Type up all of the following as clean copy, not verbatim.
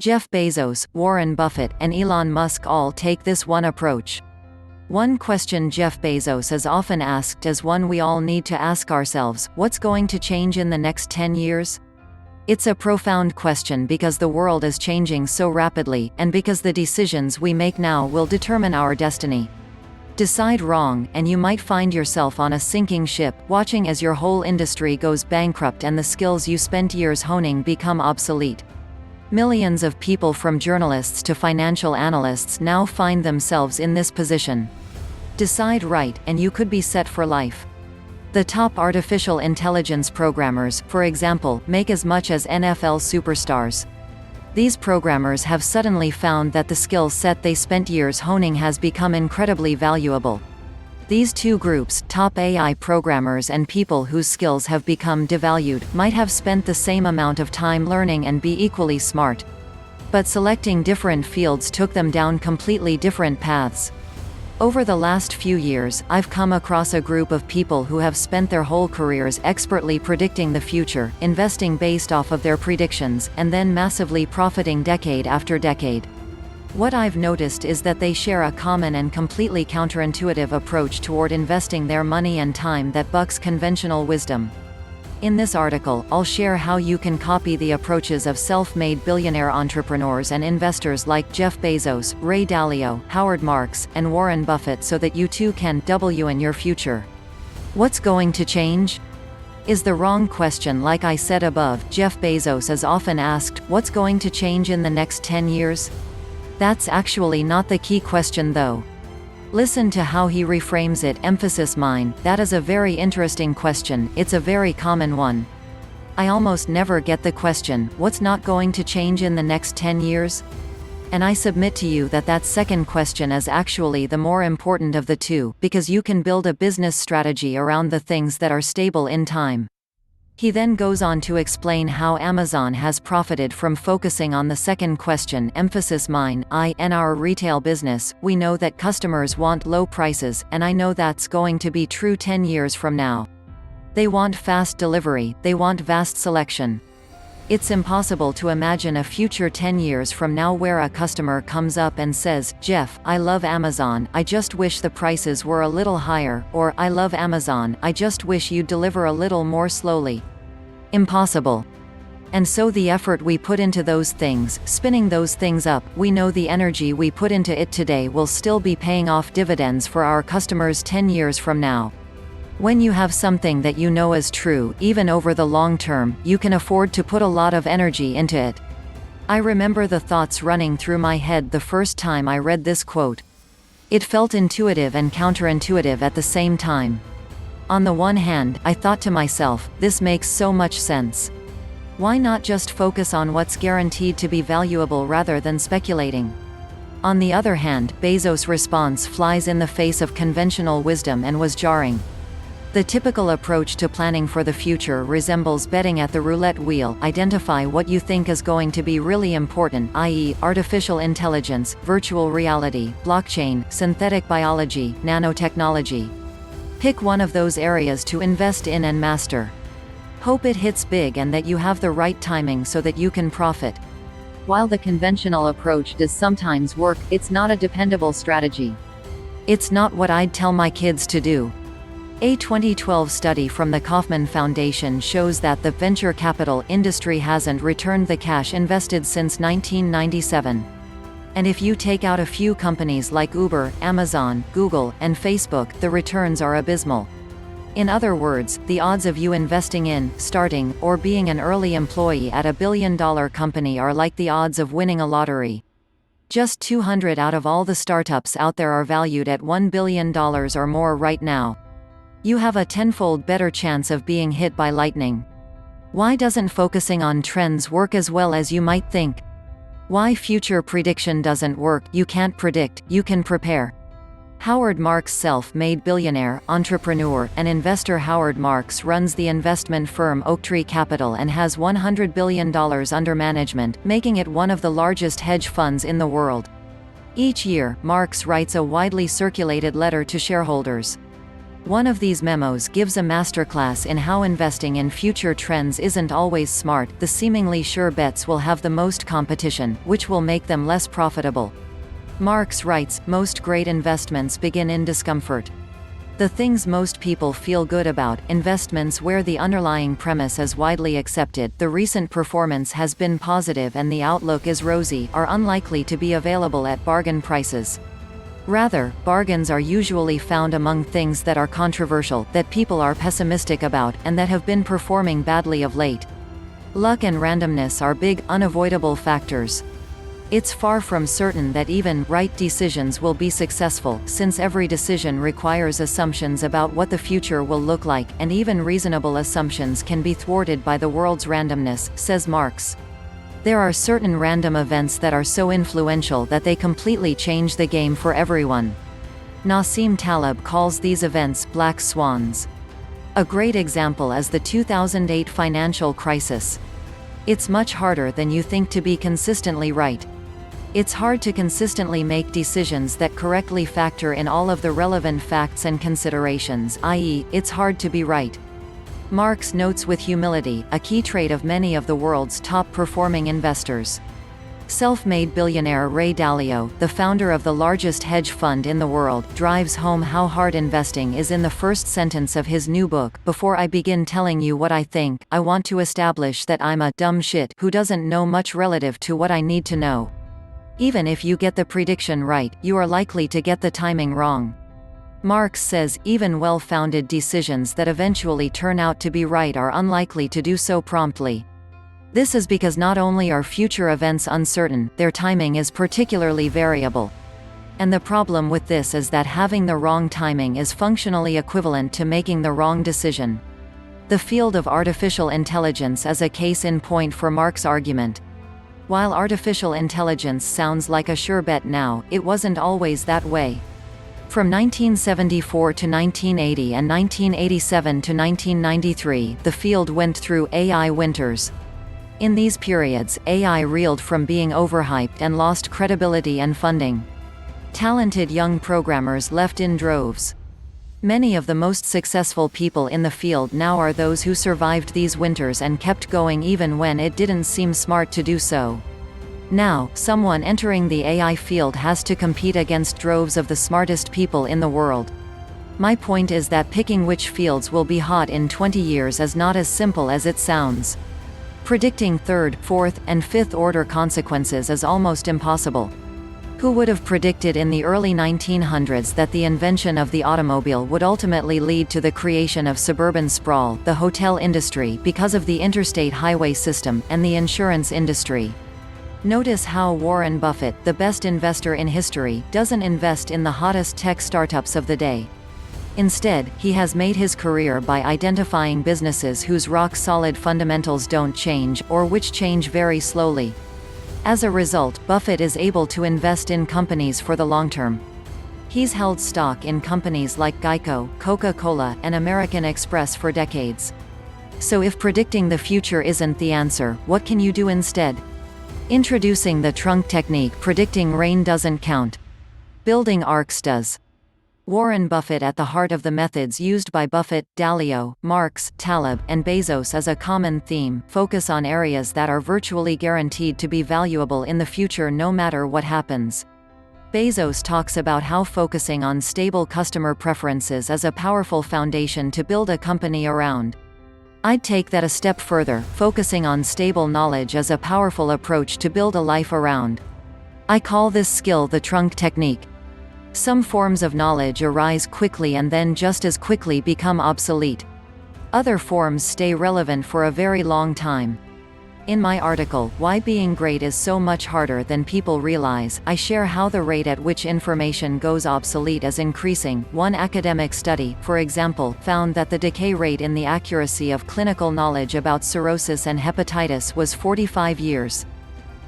Jeff Bezos, Warren Buffett, and Elon Musk all take this one approach. One question Jeff Bezos is often asked is one we all need to ask ourselves: what's going to change in the next 10 years? It's a profound question because the world is changing so rapidly, and because the decisions we make now will determine our destiny. Decide wrong, and you might find yourself on a sinking ship, watching as your whole industry goes bankrupt and the skills you spent years honing become obsolete. Millions of people, from journalists to financial analysts, now find themselves in this position. Decide right, and you could be set for life. The top artificial intelligence programmers, for example, make as much as NFL superstars. These programmers have suddenly found that the skill set they spent years honing has become incredibly valuable. These two groups, top AI programmers and people whose skills have become devalued, might have spent the same amount of time learning and be equally smart. But selecting different fields took them down completely different paths. Over the last few years, I've come across a group of people who have spent their whole careers expertly predicting the future, investing based off of their predictions, and then massively profiting decade after decade. What I've noticed is that they share a common and completely counterintuitive approach toward investing their money and time that bucks conventional wisdom. In this article, I'll share how you can copy the approaches of self-made billionaire entrepreneurs and investors like Jeff Bezos, Ray Dalio, Howard Marks, and Warren Buffett so that you too can W in your future. What's going to change? Is the wrong question. Like I said above, Jeff Bezos is often asked, what's going to change in the next 10 years? That's actually not the key question though. Listen to how he reframes it. Emphasis mine. That is a very interesting question. It's a very common one. I almost never get the question, what's not going to change in the next 10 years? And I submit to you that that second question is actually the more important of the two, because you can build a business strategy around the things that are stable in time. He then goes on to explain how Amazon has profited from focusing on the second question. Emphasis mine. In our retail business, we know that customers want low prices, and I know that's going to be true 10 years from now. They want fast delivery, they want vast selection. It's impossible to imagine a future 10 years from now where a customer comes up and says, "Jeff, I love Amazon, I just wish the prices were a little higher," or "I love Amazon, I just wish you'd deliver a little more slowly." Impossible. And so the effort we put into those things, spinning those things up, we know the energy we put into it today will still be paying off dividends for our customers 10 years from now. When you have something that you know is true, even over the long term, you can afford to put a lot of energy into it. I remember the thoughts running through my head the first time I read this quote. It felt intuitive and counterintuitive at the same time. On the one hand, I thought to myself, this makes so much sense. Why not just focus on what's guaranteed to be valuable rather than speculating? On the other hand, Bezos' response flies in the face of conventional wisdom and was jarring. The typical approach to planning for the future resembles betting at the roulette wheel. Identify what you think is going to be really important, i.e., artificial intelligence, virtual reality, blockchain, synthetic biology, nanotechnology. Pick one of those areas to invest in and master. Hope it hits big and that you have the right timing so that you can profit. While the conventional approach does sometimes work, it's not a dependable strategy. It's not what I'd tell my kids to do. A 2012 study from the Kauffman Foundation shows that the venture capital industry hasn't returned the cash invested since 1997. And if you take out a few companies like Uber, Amazon, Google, and Facebook, the returns are abysmal. In other words, the odds of you investing in, starting, or being an early employee at a billion-dollar company are like the odds of winning a lottery. Just 200 out of all the startups out there are valued at $1 billion or more right now. You have a tenfold better chance of being hit by lightning. Why doesn't focusing on trends work as well as you might think? Why future prediction doesn't work? You can't predict, you can prepare. Howard Marks, self-made billionaire, entrepreneur, and investor. Howard Marks runs the investment firm Oaktree Capital and has $100 billion under management, making it one of the largest hedge funds in the world. Each year, Marks writes a widely circulated letter to shareholders. One of these memos gives a masterclass in how investing in future trends isn't always smart. The seemingly sure bets will have the most competition, which will make them less profitable. Marx writes, most great investments begin in discomfort. The things most people feel good about, investments where the underlying premise is widely accepted, the recent performance has been positive and the outlook is rosy, are unlikely to be available at bargain prices. Rather, bargains are usually found among things that are controversial, that people are pessimistic about, and that have been performing badly of late. Luck and randomness are big, unavoidable factors. It's far from certain that even right decisions will be successful, since every decision requires assumptions about what the future will look like, and even reasonable assumptions can be thwarted by the world's randomness, says Marx. There are certain random events that are so influential that they completely change the game for everyone. Nassim Taleb calls these events black swans. A great example is the 2008 financial crisis. It's much harder than you think to be consistently right. It's hard to consistently make decisions that correctly factor in all of the relevant facts and considerations, i.e., it's hard to be right. Marx notes with humility, a key trait of many of the world's top-performing investors. Self-made billionaire Ray Dalio, the founder of the largest hedge fund in the world, drives home how hard investing is in the first sentence of his new book. Before I begin telling you what I think, I want to establish that I'm a dumb shit who doesn't know much relative to what I need to know. Even if you get the prediction right, you are likely to get the timing wrong. Marx says, even well-founded decisions that eventually turn out to be right are unlikely to do so promptly. This is because not only are future events uncertain, their timing is particularly variable. And the problem with this is that having the wrong timing is functionally equivalent to making the wrong decision. The field of artificial intelligence is a case in point for Marx's argument. While artificial intelligence sounds like a sure bet now, it wasn't always that way. From 1974 to 1980 and 1987 to 1993, the field went through AI winters. In these periods, AI reeled from being overhyped and lost credibility and funding. Talented young programmers left in droves. Many of the most successful people in the field now are those who survived these winters and kept going even when it didn't seem smart to do so. Now, someone entering the AI field has to compete against droves of the smartest people in the world. My point is that picking which fields will be hot in 20 years is not as simple as it sounds. Predicting third, fourth, and fifth order consequences is almost impossible. Who would have predicted in the early 1900s that the invention of the automobile would ultimately lead to the creation of suburban sprawl, the hotel industry because of the interstate highway system, and the insurance industry? Notice how Warren Buffett, the best investor in history, doesn't invest in the hottest tech startups of the day. Instead, he has made his career by identifying businesses whose rock-solid fundamentals don't change, or which change very slowly. As a result, Buffett is able to invest in companies for the long term. He's held stock in companies like Geico, Coca-Cola, and American Express for decades. So if predicting the future isn't the answer, what can you do instead? Introducing the trunk technique. Predicting rain doesn't count. Building arcs does. Warren Buffett. At the heart of the methods used by Buffett, Dalio, Marx, Taleb, and Bezos is a common theme: focus on areas that are virtually guaranteed to be valuable in the future no matter what happens. Bezos talks about how focusing on stable customer preferences is a powerful foundation to build a company around. I'd take that a step further. Focusing on stable knowledge is a powerful approach to build a life around. I call this skill the trunk technique. Some forms of knowledge arise quickly and then just as quickly become obsolete. Other forms stay relevant for a very long time. In my article, Why Being Great is So Much Harder Than People Realize, I share how the rate at which information goes obsolete is increasing. One academic study, for example, found that the decay rate in the accuracy of clinical knowledge about cirrhosis and hepatitis was 45 years.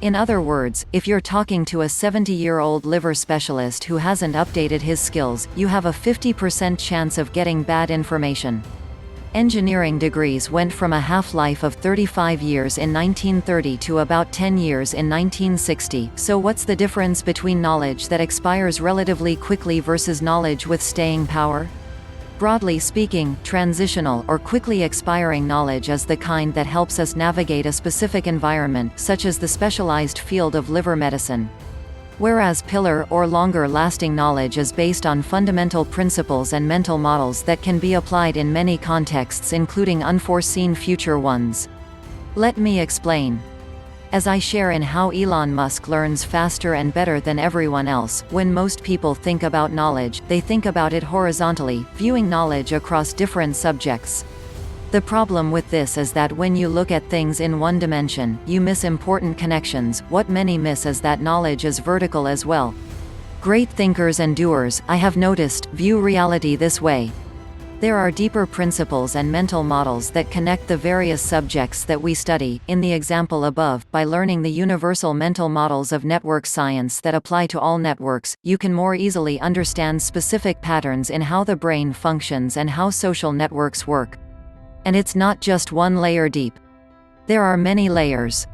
In other words, if you're talking to a 70-year-old liver specialist who hasn't updated his skills, you have a 50% chance of getting bad information. Engineering degrees went from a half-life of 35 years in 1930 to about 10 years in 1960, so what's the difference between knowledge that expires relatively quickly versus knowledge with staying power? Broadly speaking, transitional or quickly expiring knowledge is the kind that helps us navigate a specific environment, such as the specialized field of liver medicine. Whereas pillar or longer-lasting knowledge is based on fundamental principles and mental models that can be applied in many contexts, including unforeseen future ones. Let me explain. As I share in how Elon Musk learns faster and better than everyone else, when most people think about knowledge, they think about it horizontally, viewing knowledge across different subjects. The problem with this is that when you look at things in one dimension, you miss important connections. What many miss is that knowledge is vertical as well. Great thinkers and doers, I have noticed, view reality this way. There are deeper principles and mental models that connect the various subjects that we study. In the example above, by learning the universal mental models of network science that apply to all networks, you can more easily understand specific patterns in how the brain functions and how social networks work. And it's not just one layer deep. There are many layers.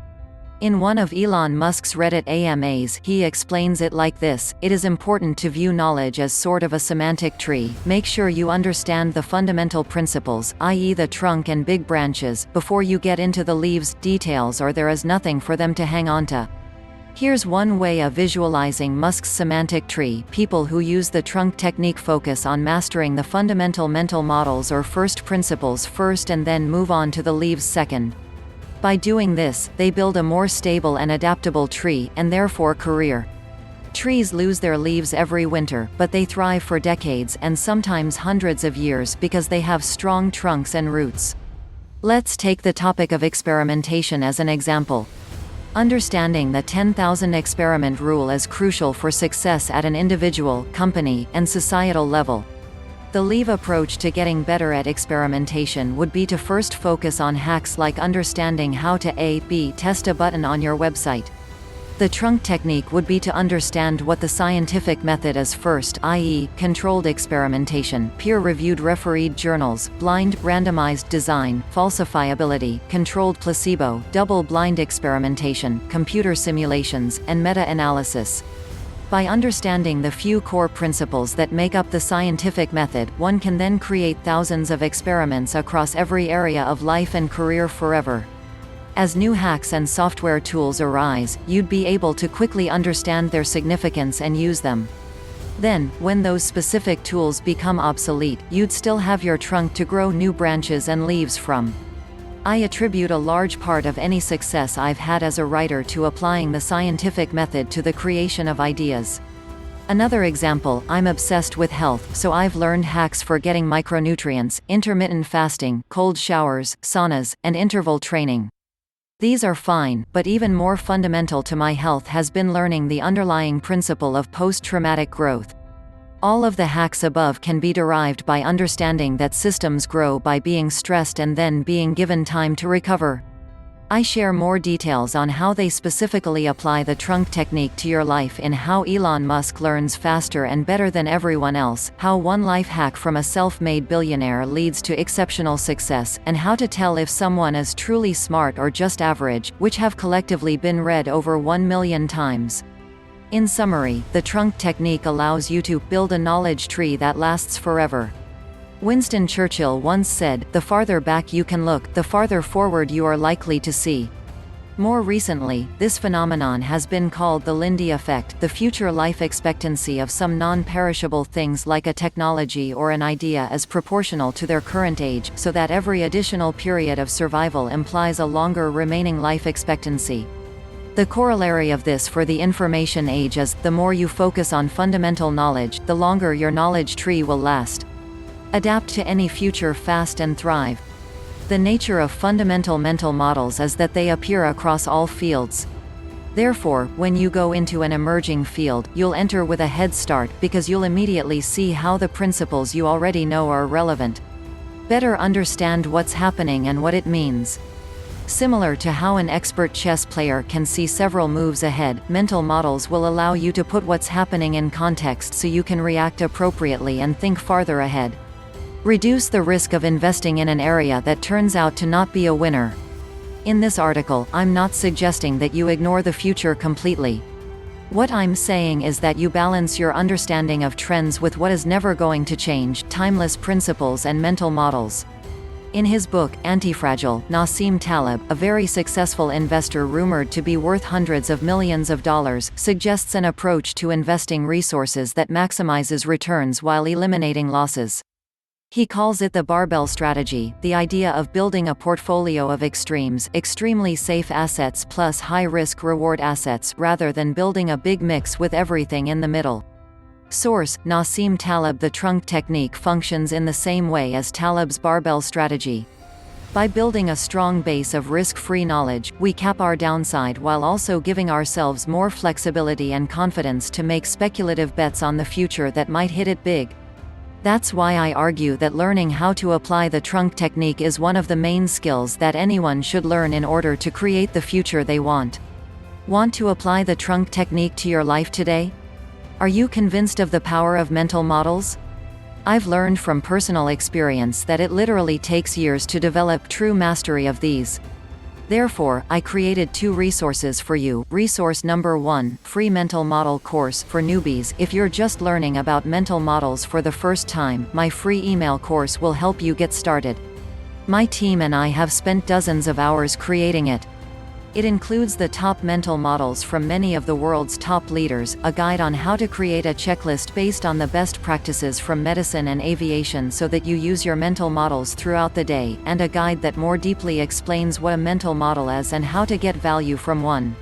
In one of Elon Musk's Reddit AMAs, he explains it like this: it is important to view knowledge as sort of a semantic tree. Make sure you understand the fundamental principles, i.e. the trunk and big branches, before you get into the leaves, details, or there is nothing for them to hang onto. Here's one way of visualizing Musk's semantic tree. People who use the trunk technique focus on mastering the fundamental mental models or first principles first and then move on to the leaves second. By doing this, they build a more stable and adaptable tree, and therefore career. Trees lose their leaves every winter, but they thrive for decades and sometimes hundreds of years because they have strong trunks and roots. Let's take the topic of experimentation as an example. Understanding the 10,000 experiment rule is crucial for success at an individual, company, and societal level. The leave approach to getting better at experimentation would be to first focus on hacks like understanding how to A/B test a button on your website. The trunk technique would be to understand what the scientific method is first, i.e., controlled experimentation, peer-reviewed refereed journals, blind, randomized design, falsifiability, controlled placebo, double-blind experimentation, computer simulations, and meta-analysis. By understanding the few core principles that make up the scientific method, one can then create thousands of experiments across every area of life and career forever. As new hacks and software tools arise, you'd be able to quickly understand their significance and use them. Then, when those specific tools become obsolete, you'd still have your trunk to grow new branches and leaves from. I attribute a large part of any success I've had as a writer to applying the scientific method to the creation of ideas. Another example, I'm obsessed with health, so I've learned hacks for getting micronutrients, intermittent fasting, cold showers, saunas, and interval training. These are fine, but even more fundamental to my health has been learning the underlying principle of post-traumatic growth. All of the hacks above can be derived by understanding that systems grow by being stressed and then being given time to recover. I share more details on how they specifically apply the trunk technique to your life in How Elon Musk Learns Faster and Better Than Everyone Else, how one life hack from a self-made billionaire leads to exceptional success, and how to tell if someone is truly smart or just average, which have collectively been read over 1 million times. In summary, the trunk technique allows you to build a knowledge tree that lasts forever. Winston Churchill once said, "The farther back you can look, the farther forward you are likely to see." More recently, this phenomenon has been called the Lindy effect, the future life expectancy of some non-perishable things like a technology or an idea is proportional to their current age, so that every additional period of survival implies a longer remaining life expectancy. The corollary of this for the information age is, the more you focus on fundamental knowledge, the longer your knowledge tree will last. Adapt to any future fast and thrive. The nature of fundamental mental models is that they appear across all fields. Therefore, when you go into an emerging field, you'll enter with a head start because you'll immediately see how the principles you already know are relevant. Better understand what's happening and what it means. Similar to how an expert chess player can see several moves ahead, mental models will allow you to put what's happening in context so you can react appropriately and think farther ahead. Reduce the risk of investing in an area that turns out to not be a winner. In this article, I'm not suggesting that you ignore the future completely. What I'm saying is that you balance your understanding of trends with what is never going to change, timeless principles and mental models. In his book, Antifragile, Nassim Taleb, a very successful investor rumored to be worth hundreds of millions of dollars, suggests an approach to investing resources that maximizes returns while eliminating losses. He calls it the barbell strategy, the idea of building a portfolio of extremes, extremely safe assets plus high-risk reward assets, rather than building a big mix with everything in the middle. Source: Nassim Taleb. The trunk technique functions in the same way as Taleb's barbell strategy. By building a strong base of risk-free knowledge, we cap our downside while also giving ourselves more flexibility and confidence to make speculative bets on the future that might hit it big. That's why I argue that learning how to apply the trunk technique is one of the main skills that anyone should learn in order to create the future they want. Want to apply the trunk technique to your life today? Are you convinced of the power of mental models? I've learned from personal experience that it literally takes years to develop true mastery of these. Therefore, I created 2 resources for you. Resource number 1, free mental model course for newbies. If you're just learning about mental models for the first time, my free email course will help you get started. My team and I have spent dozens of hours creating it. It includes the top mental models from many of the world's top leaders, a guide on how to create a checklist based on the best practices from medicine and aviation so that you use your mental models throughout the day, and a guide that more deeply explains what a mental model is and how to get value from one.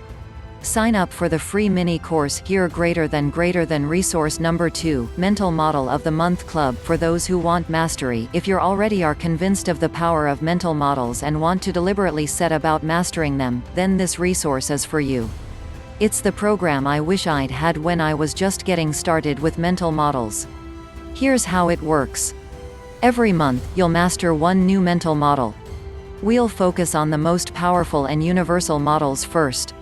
Sign up for the free mini course here. Greater than resource number 2, Mental Model of the Month Club for those who want mastery. If you already are convinced of the power of mental models and want to deliberately set about mastering them, then this resource is for you. It's the program I wish I'd had when I was just getting started with mental models. Here's how it works. Every month, you'll master one new mental model. We'll focus on the most powerful and universal models first.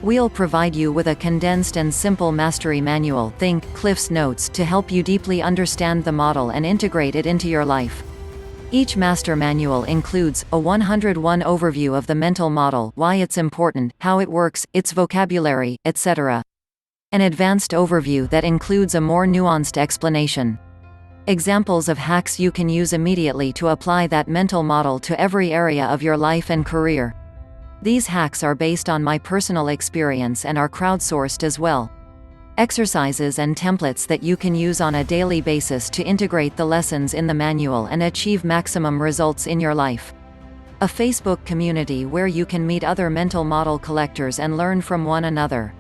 We'll provide you with a condensed and simple mastery manual, think Cliff's Notes, to help you deeply understand the model and integrate it into your life. Each master manual includes a 101 overview of the mental model, why it's important, how it works, its vocabulary, etc. An advanced overview that includes a more nuanced explanation. Examples of hacks you can use immediately to apply that mental model to every area of your life and career. These hacks are based on my personal experience and are crowdsourced as well. Exercises and templates that you can use on a daily basis to integrate the lessons in the manual and achieve maximum results in your life. A Facebook community where you can meet other mental model collectors and learn from one another.